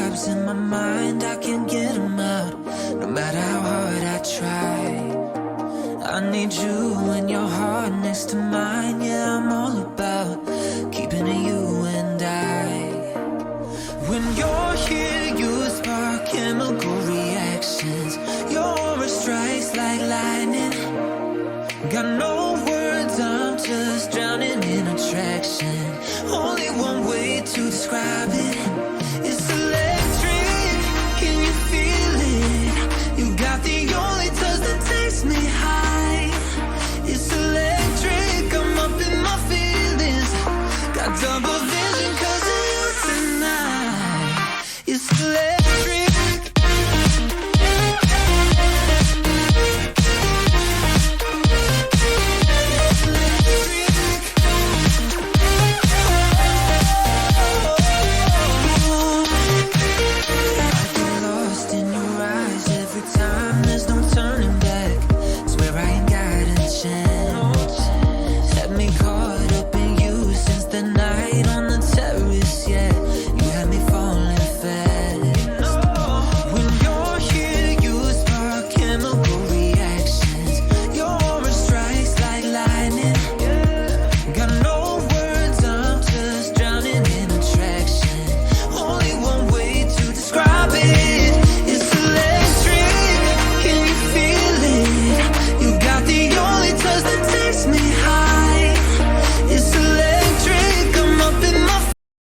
vibes in my mind, I can't get them out, no matter how hard I try. I need you and your heart next to mine. Yeah, I'm all about keeping it you and I. When you're here, you spark chemical reactions. Your aura strikes like lightning. Got no words, I'm just drowning in attraction. Only one way to describe it. It's electric, can you feel it? You got the only touch that takes me high. It's electric, I'm up in my feelings. Got double vision 'cause of you tonight. It's electric. Time